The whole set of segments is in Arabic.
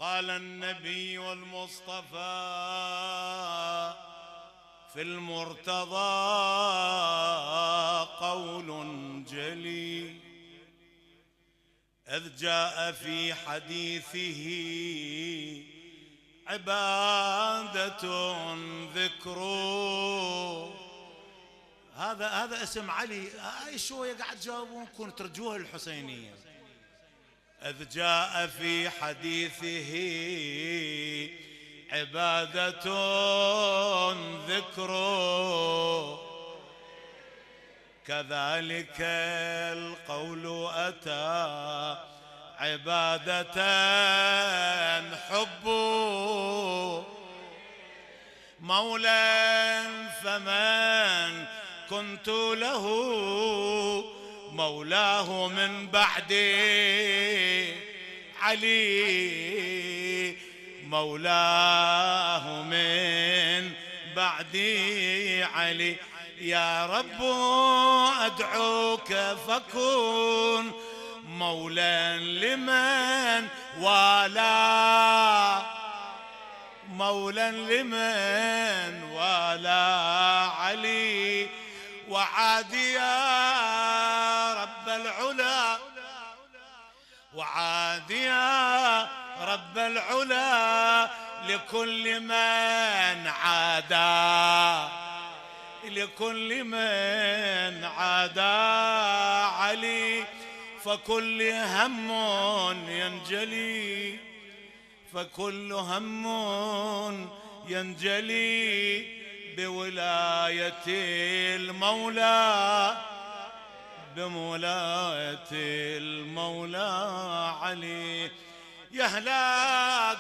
قال النبي المصطفى في المرتضى قول جلي إذ جاء في حديثه عبادة ذكر. هذا اسم علي. هاي شوية قاعد تجاوبونكم ترجوها الحسينية. إذ جاء في حديثه عبادة ذكر كذلك القول أتى عبادة حب مولى فمن كنت له مولاه من بعد علي مولاه من بعد علي. يا رب أدعوك فكن مولا لمن والى مولا لمن والى علي وعادي يا رب العلا وعادي يا رب العلا لكل من عادى لكل من عادى علي فكل هم ينجلي فكل هم ينجلي بولاية المولى بولاية المولى علي. يهلاك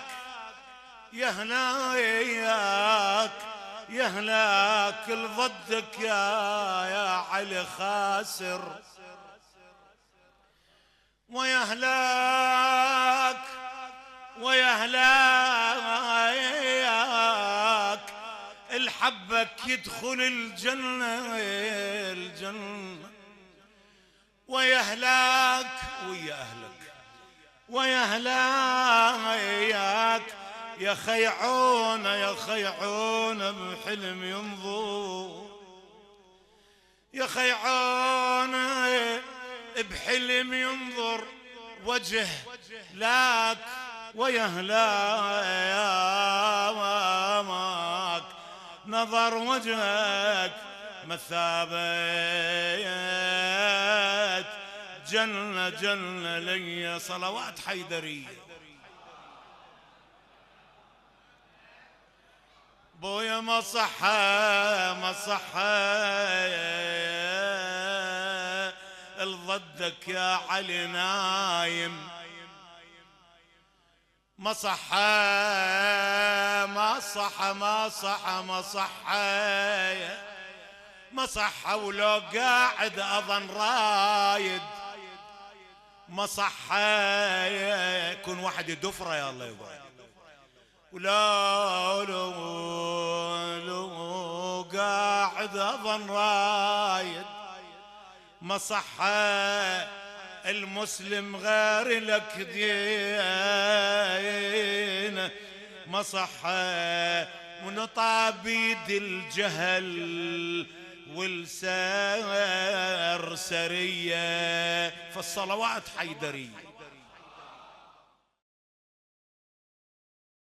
يهلاك يهلاك الضدك يا علي خاسر ويهلاك ويهلاك الحبك يدخل الجنة ويهلاك ويا أهلك ويهلاك يخيعون بحلم ينظر يخيعون بحلم ينظر وجه لك ويهلاك نظر وجهك مثابة جنة لي صلوات حيدرية. بويا ما صحى الضدك يا علي نايم ما صحى ولو قاعد اظن رايد ما صحى يكون واحد يدفره يا الله يبارك ولا لو قاعد اظن رايد ما صحى المسلم غير لك دين ما صحى من طابيد الجهل والسرسرية فالصلوات حيدرية.